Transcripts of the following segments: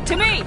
To me!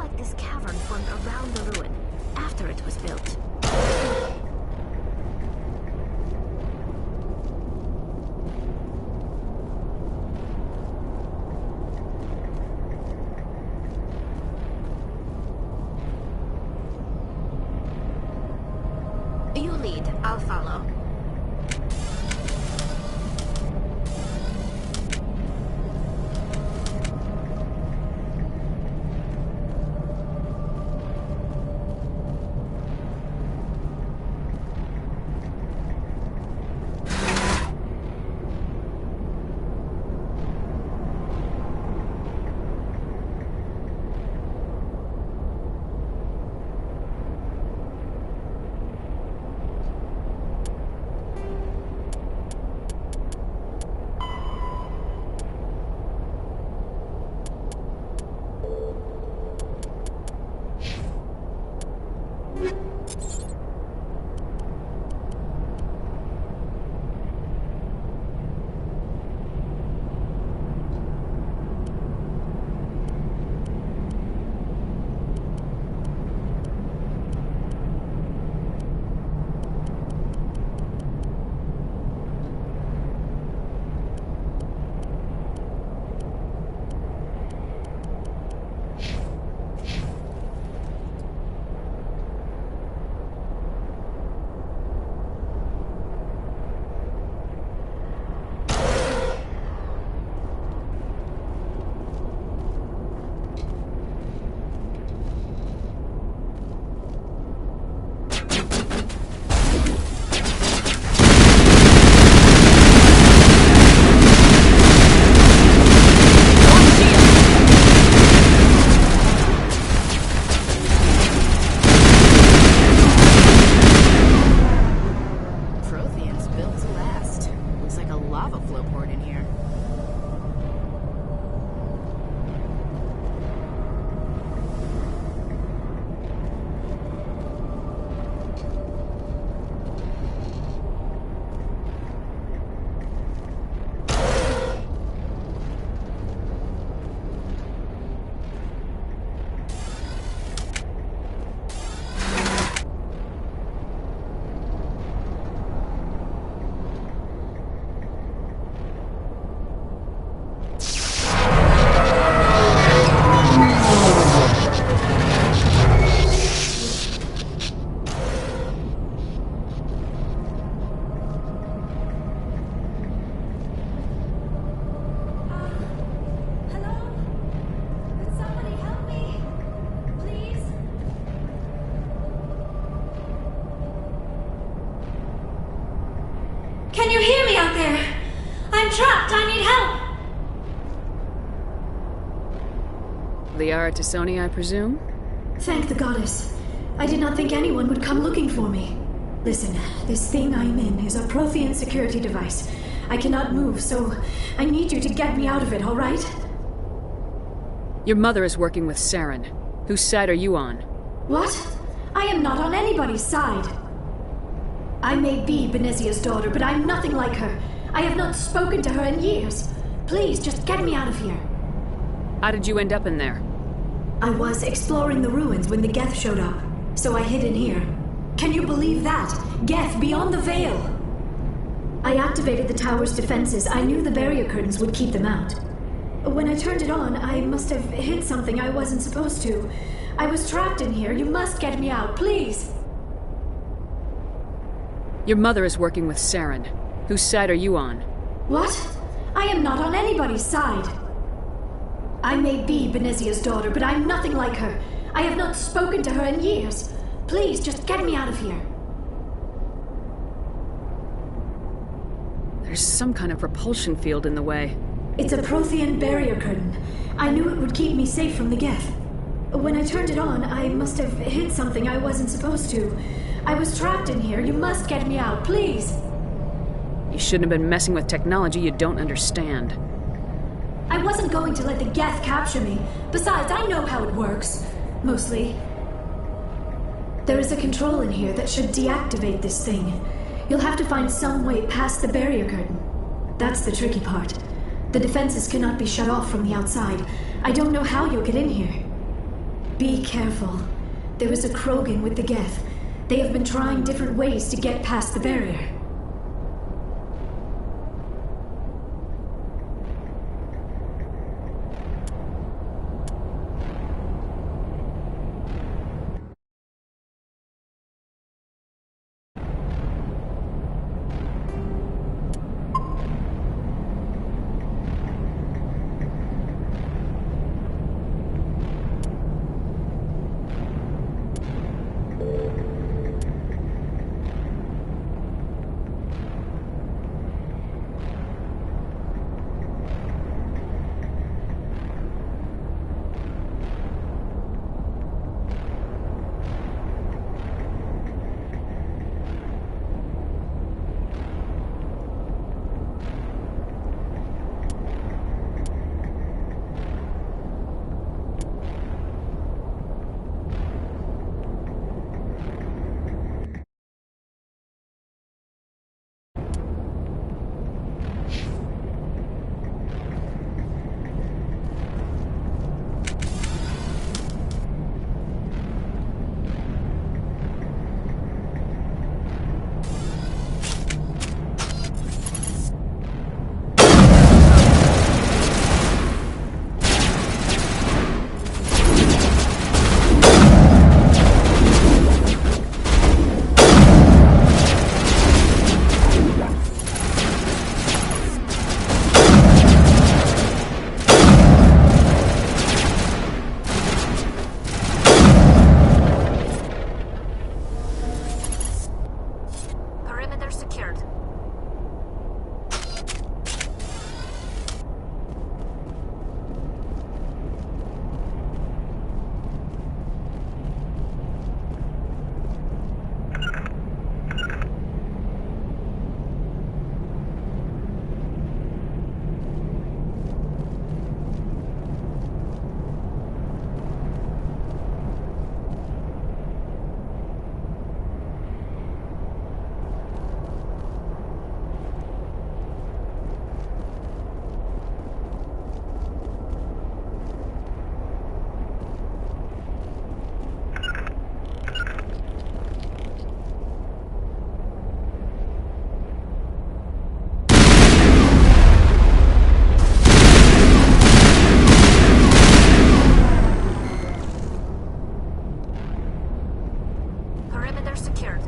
like this cavern formed around the ruin, after it was built. You lead, I'll follow. Can you hear me out there? I'm trapped. I need help. Liara Tassoni, I presume? Thank the goddess. I did not think anyone would come looking for me. Listen, this thing I'm in is a Prothean security device. I cannot move, so I need you to get me out of it, all right? Your mother is working with Saren. Whose side are you on? What? I am not on anybody's side. I may be Benezia's daughter, but I'm nothing like her. I have not spoken to her in years. Please, just get me out of here. How did you end up in there? I was exploring the ruins when the Geth showed up, so I hid in here. Can you believe that? Geth beyond the veil! I activated the tower's defenses. I knew the barrier curtains would keep them out. When I turned it on, I must have hit something I wasn't supposed to. I was trapped in here. You must get me out, please! Your mother is working with Saren. Whose side are you on? What? I am not on anybody's side. I may be Benezia's daughter, but I'm nothing like her. I have not spoken to her in years. Please, just get me out of here. There's some kind of propulsion field in the way. It's a Prothean barrier curtain. I knew it would keep me safe from the Geth. When I turned it on, I must have hit something I wasn't supposed to. I was trapped in here. You must get me out, please. You shouldn't have been messing with technology you don't understand. I wasn't going to let the Geth capture me. Besides, I know how it works. Mostly. There is a control in here that should deactivate this thing. You'll have to find some way past the barrier curtain. That's the tricky part. The defenses cannot be shut off from the outside. I don't know how you'll get in here. Be careful. There is a Krogan with the Geth. They have been trying different ways to get past the barrier. Perimeter secured. Perimeter secured.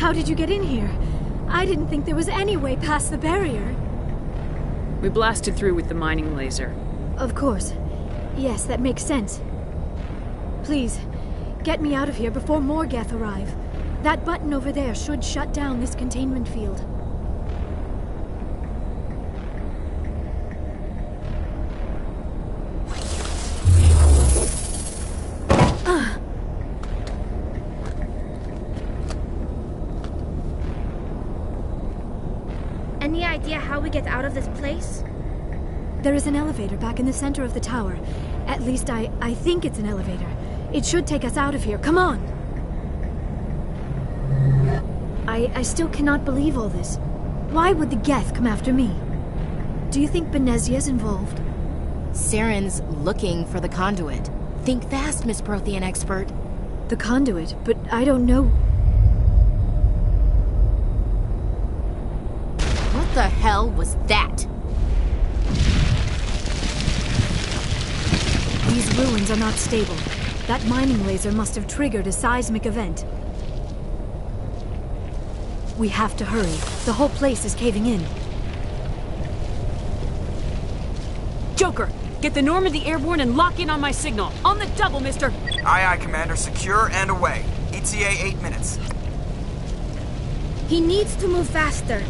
How did you get in here? I didn't think there was any way past the barrier. We blasted through with the mining laser. Of course. Yes, that makes sense. Please, get me out of here before more Geth arrive. That button over there should shut down this containment field. Any idea how we get out of this place? There is an elevator back in the center of the tower. At least I think it's an elevator. It should take us out of here. Come on! I still cannot believe all this. Why would the Geth come after me? Do you think Benezia's involved? Saren's looking for the conduit. Think fast, Miss Prothean expert. The conduit? But I don't know... What the hell was that? These ruins are not stable. That mining laser must have triggered a seismic event. We have to hurry. The whole place is caving in. Joker, get the Normandy airborne and lock in on my signal. On the double, mister! Aye, aye, Commander. Secure and away. ETA 8 minutes. He needs to move faster.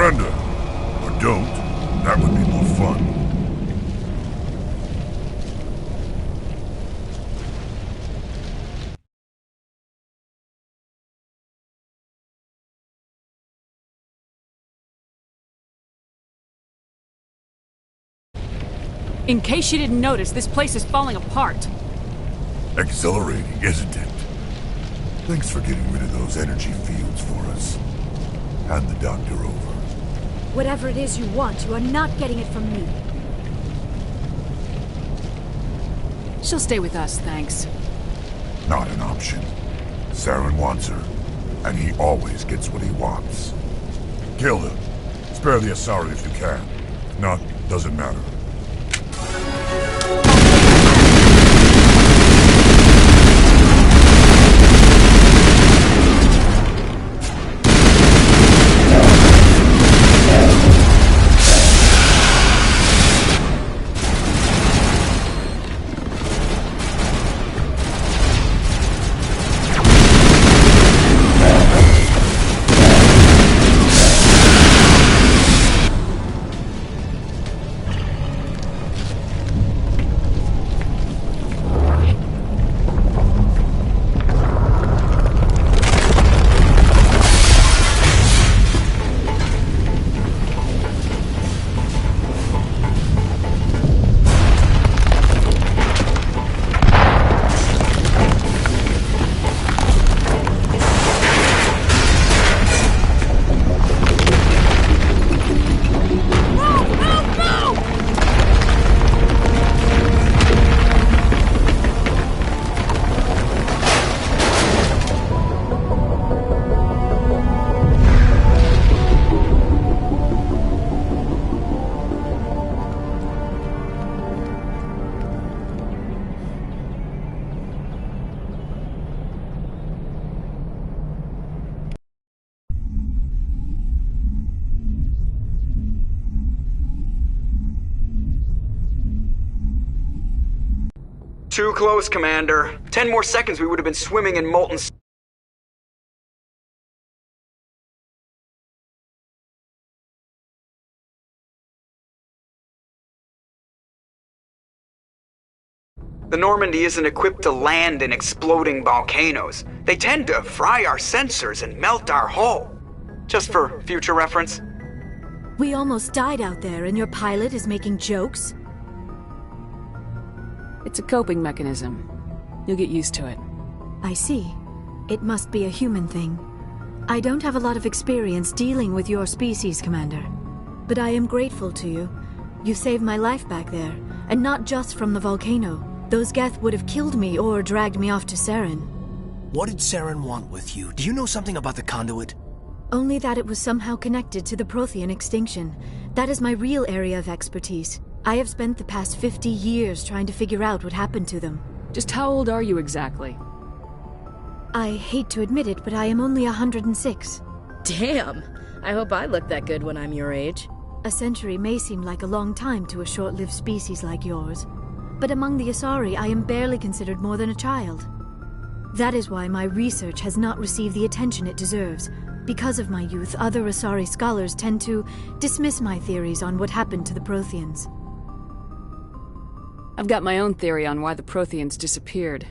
Surrender. Or don't. That would be more fun. In case you didn't notice, this place is falling apart. Exhilarating, isn't it? Thanks for getting rid of those energy fields for us. Hand the doctor over. Whatever it is you want, you are not getting it from me. She'll stay with us, thanks. Not an option. Saren wants her, and he always gets what he wants. Kill them. Spare the Asari if you can. If not, doesn't matter. Too close, Commander. 10 more seconds we would have been swimming in molten... The Normandy isn't equipped to land in exploding volcanoes. They tend to fry our sensors and melt our hull. Just for future reference. We almost died out there, and your pilot is making jokes? It's a coping mechanism. You'll get used to it. I see. It must be a human thing. I don't have a lot of experience dealing with your species, Commander. But I am grateful to you. You saved my life back there, and not just from the volcano. Those Geth would have killed me or dragged me off to Saren. What did Saren want with you? Do you know something about the conduit? Only that it was somehow connected to the Prothean extinction. That is my real area of expertise. I have spent the past 50 years trying to figure out what happened to them. Just how old are you exactly? I hate to admit it, but I am only 106. Damn! I hope I look that good when I'm your age. A century may seem like a long time to a short-lived species like yours, but among the Asari I am barely considered more than a child. That is why my research has not received the attention it deserves. Because of my youth, other Asari scholars tend to dismiss my theories on what happened to the Protheans. I've got my own theory on why the Protheans disappeared.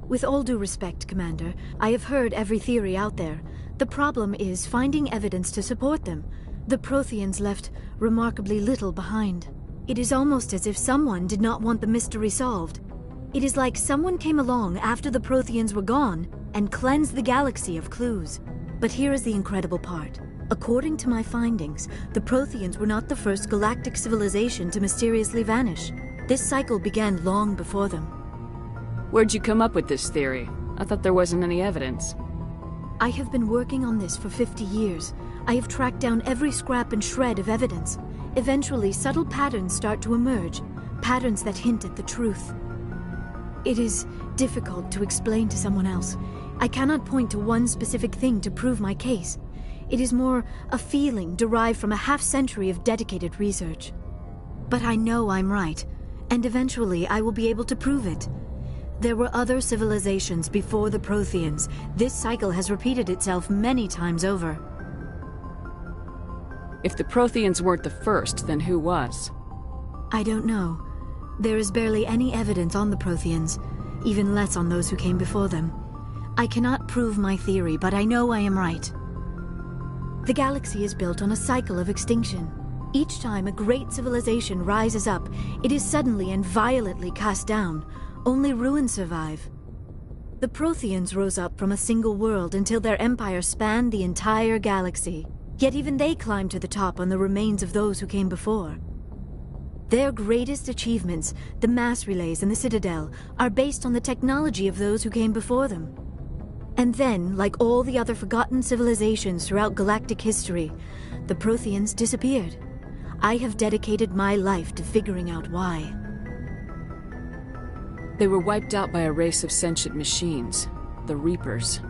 With all due respect, Commander, I have heard every theory out there. The problem is finding evidence to support them. The Protheans left remarkably little behind. It is almost as if someone did not want the mystery solved. It is like someone came along after the Protheans were gone and cleansed the galaxy of clues. But here is the incredible part. According to my findings, the Protheans were not the first galactic civilization to mysteriously vanish. This cycle began long before them. Where'd you come up with this theory? I thought there wasn't any evidence. I have been working on this for 50 years. I have tracked down every scrap and shred of evidence. Eventually, subtle patterns start to emerge, patterns that hint at the truth. It is difficult to explain to someone else. I cannot point to one specific thing to prove my case. It is more a feeling derived from a half-century of dedicated research. But I know I'm right, and eventually I will be able to prove it. There were other civilizations before the Protheans. This cycle has repeated itself many times over. If the Protheans weren't the first, then who was? I don't know. There is barely any evidence on the Protheans, even less on those who came before them. I cannot prove my theory, but I know I am right. The galaxy is built on a cycle of extinction. Each time a great civilization rises up, it is suddenly and violently cast down. Only ruins survive. The Protheans rose up from a single world until their empire spanned the entire galaxy. Yet even they climbed to the top on the remains of those who came before. Their greatest achievements, the mass relays and the Citadel, are based on the technology of those who came before them. And then, like all the other forgotten civilizations throughout galactic history, the Protheans disappeared. I have dedicated my life to figuring out why. They were wiped out by a race of sentient machines, the Reapers.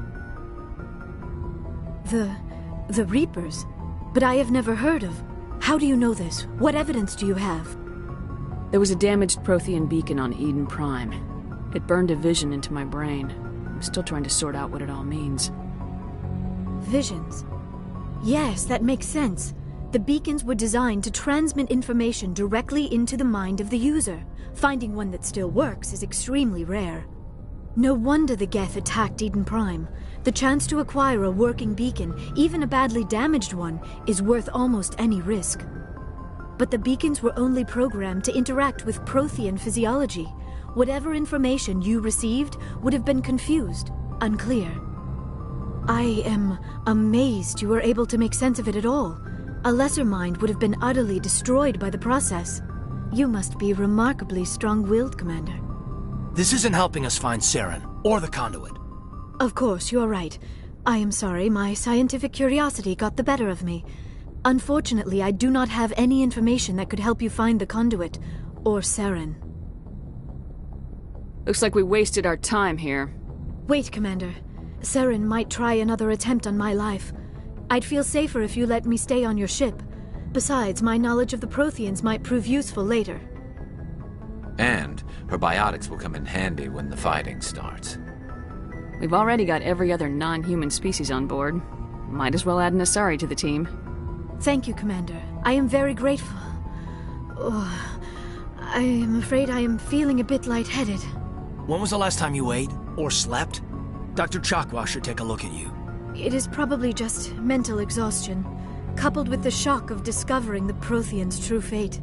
The Reapers? But I have never heard of. How do you know this? What evidence do you have? There was a damaged Prothean beacon on Eden Prime. It burned a vision into my brain. I'm still trying to sort out what it all means. Visions. Yes, that makes sense. The beacons were designed to transmit information directly into the mind of the user. Finding one that still works is extremely rare. No wonder the Geth attacked Eden Prime. The chance to acquire a working beacon, even a badly damaged one, is worth almost any risk. But the beacons were only programmed to interact with Prothean physiology. Whatever information you received would have been confused, unclear. I am amazed you were able to make sense of it at all. A lesser mind would have been utterly destroyed by the process. You must be remarkably strong-willed, Commander. This isn't helping us find Saren, or the conduit. Of course, you are right. I am sorry, my scientific curiosity got the better of me. Unfortunately, I do not have any information that could help you find the conduit, or Saren. Looks like we wasted our time here. Wait, Commander. Saren might try another attempt on my life. I'd feel safer if you let me stay on your ship. Besides, my knowledge of the Protheans might prove useful later. And her biotics will come in handy when the fighting starts. We've already got every other non-human species on board. Might as well add an Asari to the team. Thank you, Commander. I am very grateful. Oh, I am afraid I am feeling a bit lightheaded. When was the last time you ate, or slept? Dr. Chakwa should take a look at you. It is probably just mental exhaustion, coupled with the shock of discovering the Protheans' true fate.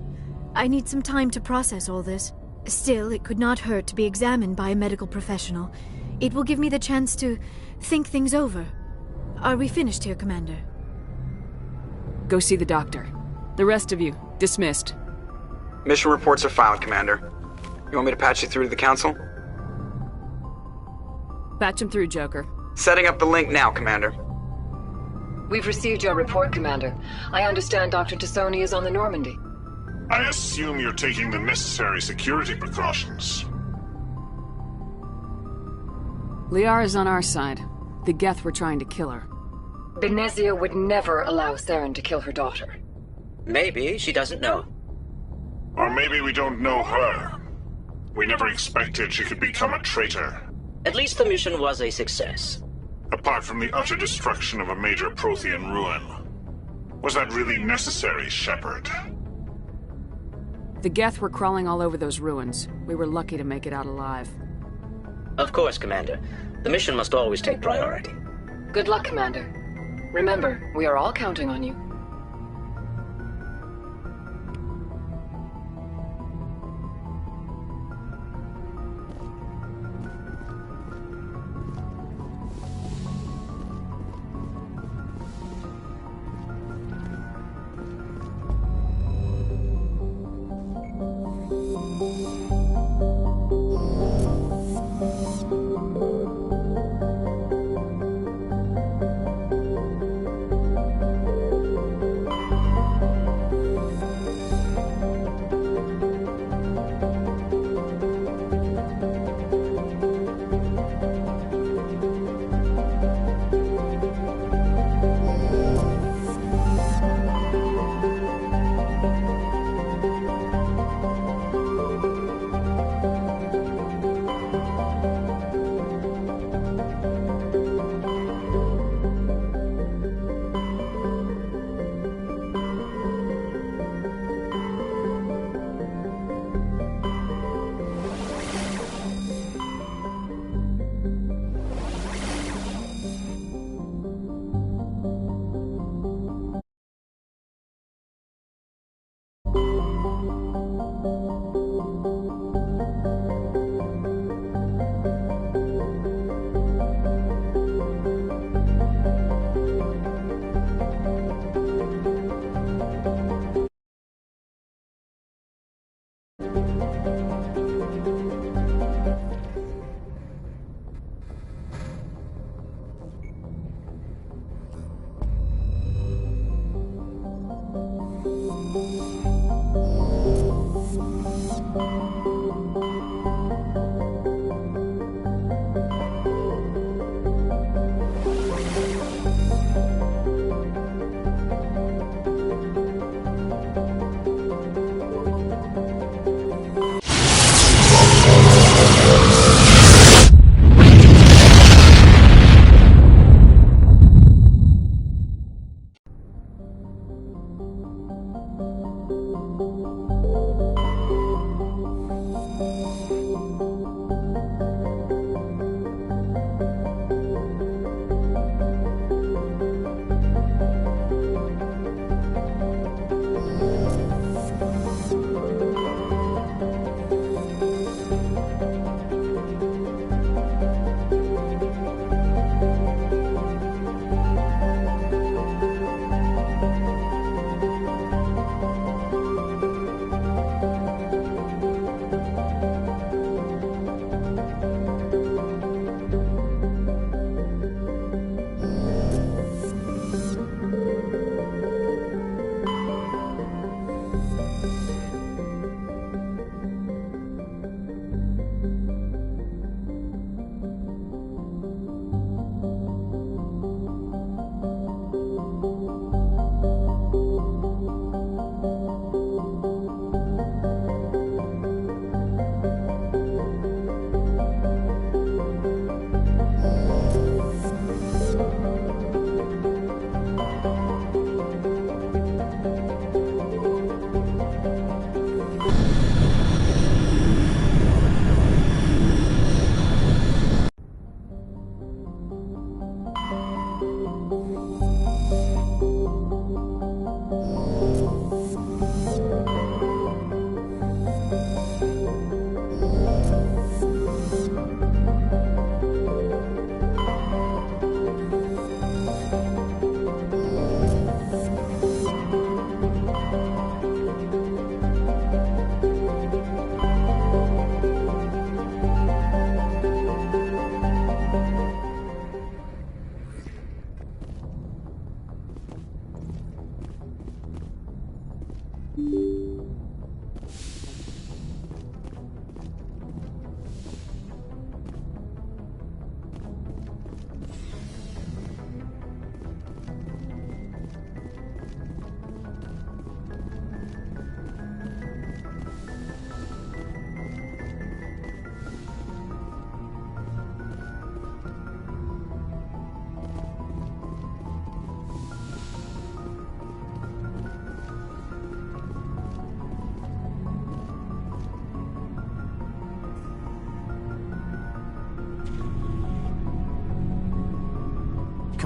I need some time to process all this. Still, it could not hurt to be examined by a medical professional. It will give me the chance to think things over. Are we finished here, Commander? Go see the doctor. The rest of you, dismissed. Mission reports are filed, Commander. You want me to patch you through to the Council? Patch him through, Joker. Setting up the link now, Commander. We've received your report, Commander. I understand Dr. Tassoni is on the Normandy. I assume you're taking the necessary security precautions. Liara's on our side. The Geth were trying to kill her. Benezia would never allow Saren to kill her daughter. Maybe she doesn't know. Or maybe we don't know her. We never expected she could become a traitor. At least the mission was a success. Apart from the utter destruction of a major Prothean ruin. Was that really necessary, Shepard? The Geth were crawling all over those ruins. We were lucky to make it out alive. Of course, Commander. The mission must always take priority. Good luck, Commander. Remember, we are all counting on you.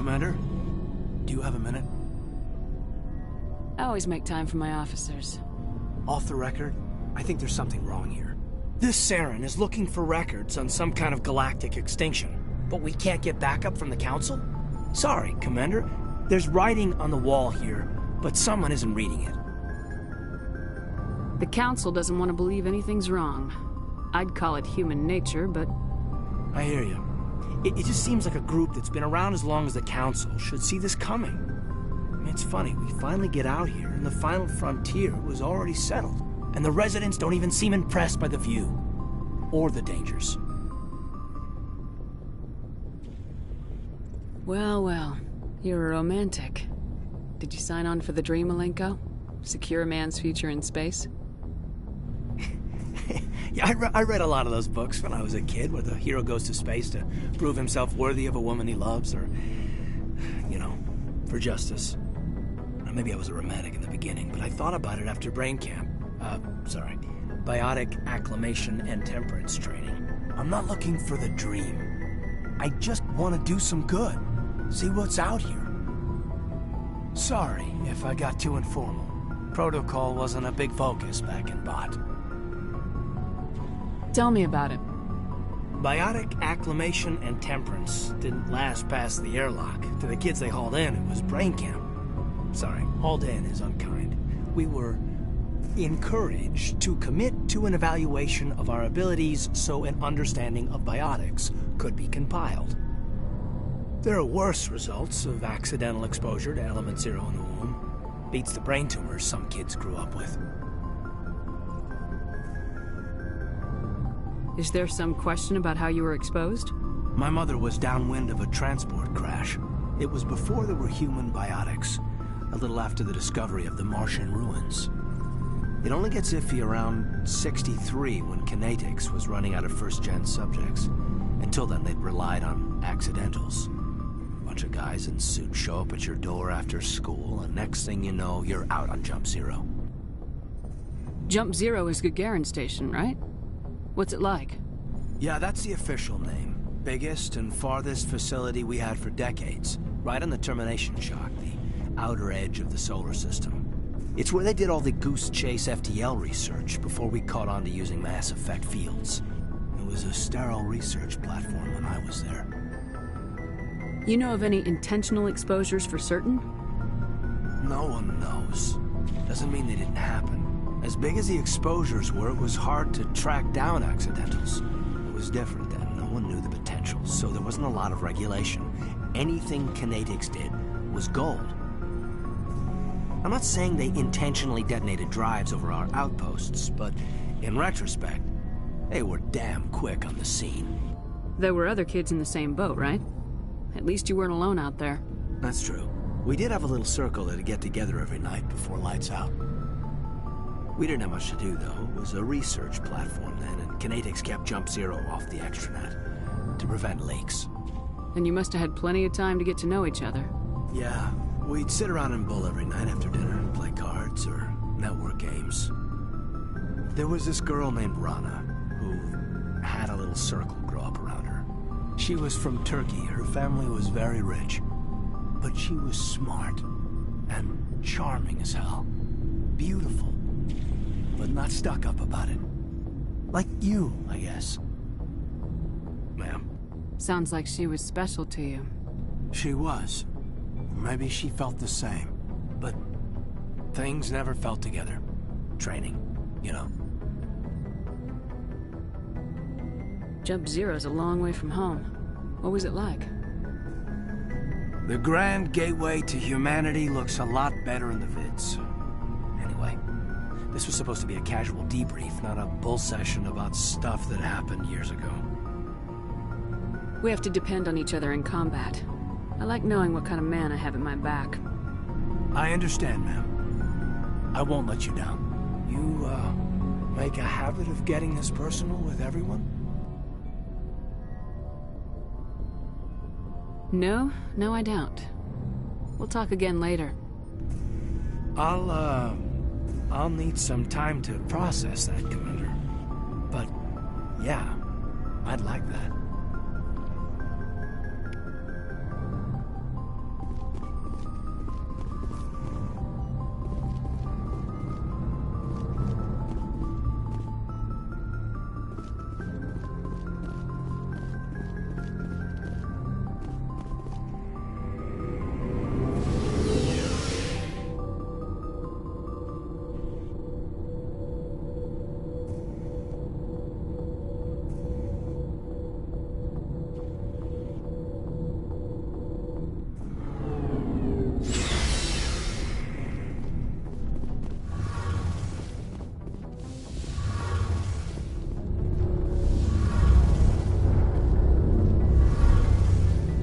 Commander, do you have a minute? I always make time for my officers. Off the record, I think there's something wrong here. This Saren is looking for records on some kind of galactic extinction, but we can't get backup from the Council? Sorry, Commander. There's writing on the wall here, but someone isn't reading it. The Council doesn't want to believe anything's wrong. I'd call it human nature, but... I hear you. It just seems like a group that's been around as long as the Council should see this coming. I mean, it's funny, we finally get out here, and the final frontier was already settled. And the residents don't even seem impressed by the view. Or the dangers. Well, well. You're a romantic. Did you sign on for the dream, Malenko? Secure a man's future in space? Yeah, I read a lot of those books when I was a kid, where the hero goes to space to prove himself worthy of a woman he loves, or, you know, for justice. Maybe I was a romantic in the beginning, but I thought about it after brain camp. Biotic acclimation and temperance training. I'm not looking for the dream. I just want to do some good. See what's out here. Sorry if I got too informal. Protocol wasn't a big focus back in Bot. Tell me about it. Biotic acclimation and temperance didn't last past the airlock. To the kids they hauled in, it was brain camp. Sorry, hauled in is unkind. We were encouraged to commit to an evaluation of our abilities so an understanding of biotics could be compiled. There are worse results of accidental exposure to element 0 in the womb. Beats the brain tumors some kids grew up with. Is there some question about how you were exposed? My mother was downwind of a transport crash. It was before there were human biotics, a little after the discovery of the Martian ruins. It only gets iffy around 63 when kinetics was running out of first-gen subjects. Until then, they'd relied on accidentals. A bunch of guys in suits show up at your door after school, and next thing you know, you're out on Jump Zero. Jump Zero is Gagarin Station, right? What's it like? Yeah, that's the official name. Biggest and farthest facility we had for decades. Right on the termination shock, the outer edge of the solar system. It's where they did all the Goose Chase FTL research before we caught on to using mass effect fields. It was a sterile research platform when I was there. You know of any intentional exposures for certain? No one knows. Doesn't mean they didn't happen. As big as the exposures were, it was hard to track down accidentals. It was different then. No one knew the potential, so there wasn't a lot of regulation. Anything kinetics did was gold. I'm not saying they intentionally detonated drives over our outposts, but in retrospect, they were damn quick on the scene. There were other kids in the same boat, right? At least you weren't alone out there. That's true. We did have a little circle that'd get together every night before lights out. We didn't have much to do, though. It was a research platform then, and kinetics kept Jump Zero off the extranet to prevent leaks. And you must have had plenty of time to get to know each other. Yeah. We'd sit around and bull every night after dinner and play cards or network games. There was this girl named Rana who had a little circle grow up around her. She was from Turkey. Her family was very rich. But she was smart and charming as hell. Beautiful, but not stuck up about it. Like you, I guess. Ma'am. Sounds like she was special to you. She was. Maybe she felt the same, but things never felt together. Training, you know. Jump Zero's a long way from home. What was it like? The grand gateway to humanity looks a lot better in the vids. Anyway, this was supposed to be a casual debrief, not a bull session about stuff that happened years ago. We have to depend on each other in combat. I like knowing what kind of man I have at my back. I understand, ma'am. I won't let you down. You, make a habit of getting this personal with everyone? No, I don't. We'll talk again later. I'll need some time to process that, Commander. But, yeah, I'd like that.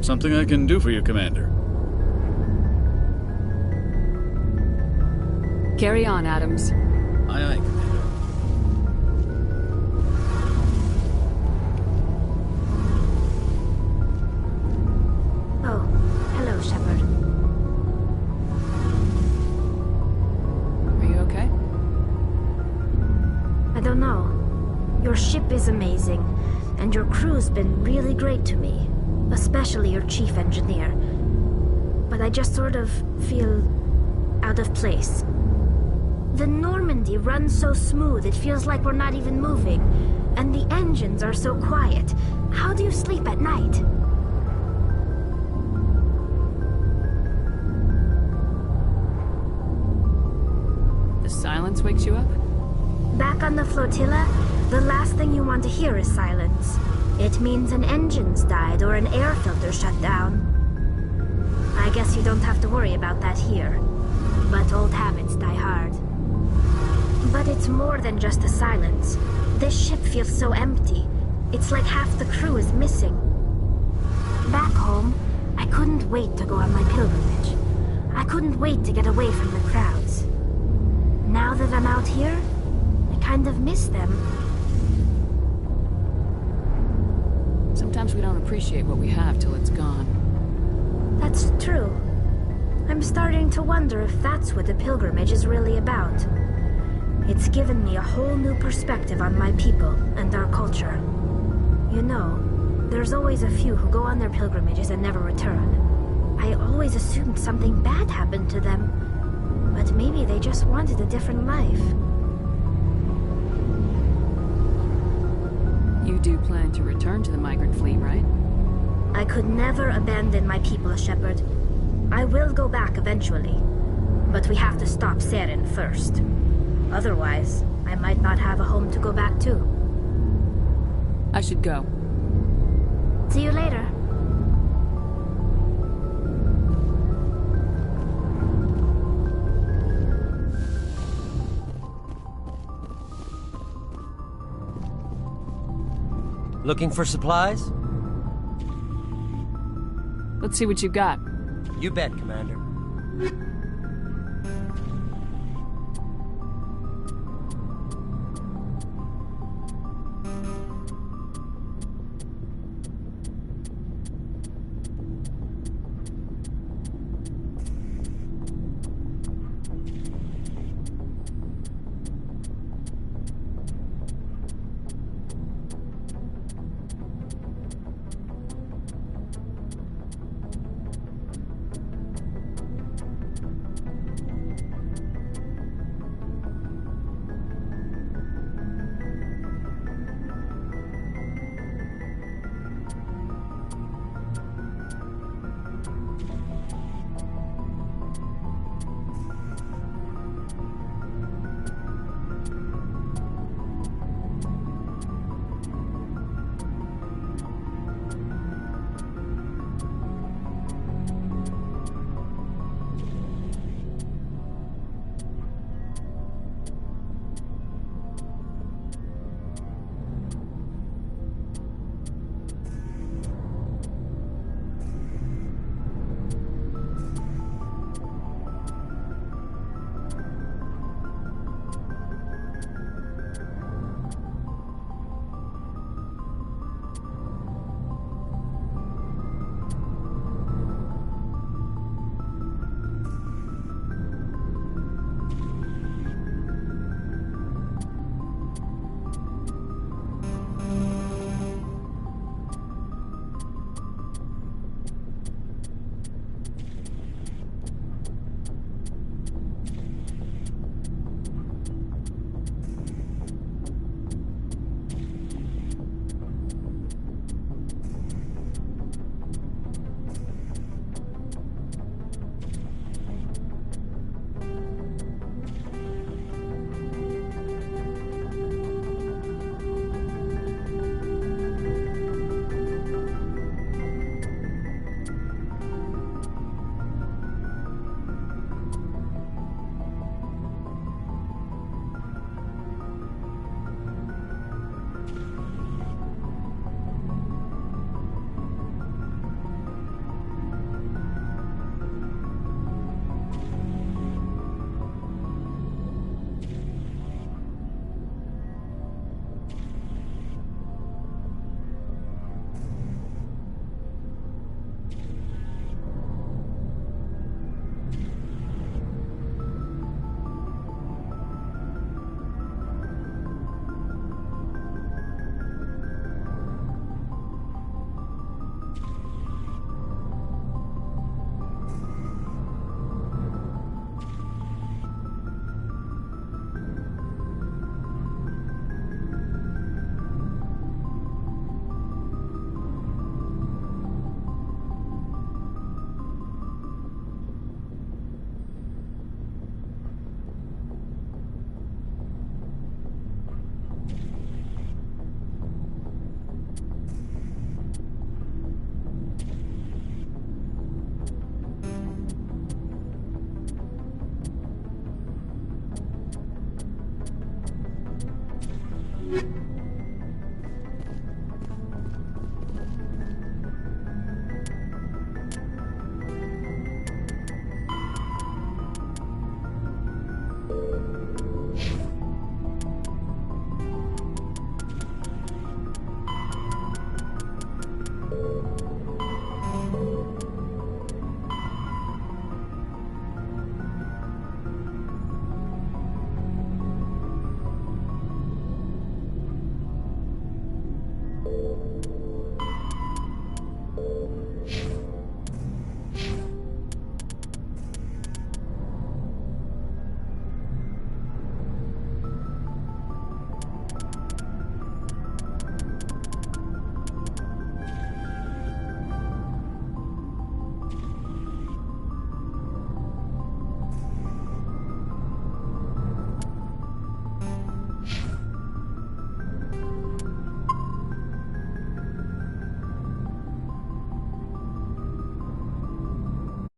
Something I can do for you, Commander. Carry on, Adams. Aye, aye, Commander. Oh, hello, Shepard. Are you okay? I don't know. Your ship is amazing, and your crew's been really great to me. Especially your chief engineer. But I just sort of feel out of place. The Normandy runs so smooth it feels like we're not even moving. And the engines are so quiet. How do you sleep at night? The silence wakes you up? Back on the flotilla, the last thing you want to hear is silence. It means an engine's died or an air filter shut down. I guess you don't have to worry about that here. But old habits die hard. But it's more than just the silence. This ship feels so empty. It's like half the crew is missing. Back home, I couldn't wait to go on my pilgrimage. I couldn't wait to get away from the crowds. Now that I'm out here, I kind of miss them. Sometimes we don't appreciate what we have till it's gone. That's true. I'm starting to wonder if that's what the pilgrimage is really about. It's given me a whole new perspective on my people and our culture. You know, there's always a few who go on their pilgrimages and never return. I always assumed something bad happened to them. But maybe they just wanted a different life. You do plan to return to the migrant fleet, right? I could never abandon my people, Shepard. I will go back eventually. But we have to stop Saren first. Otherwise, I might not have a home to go back to. I should go. See you later. Looking for supplies? Let's see what you got. You bet, Commander.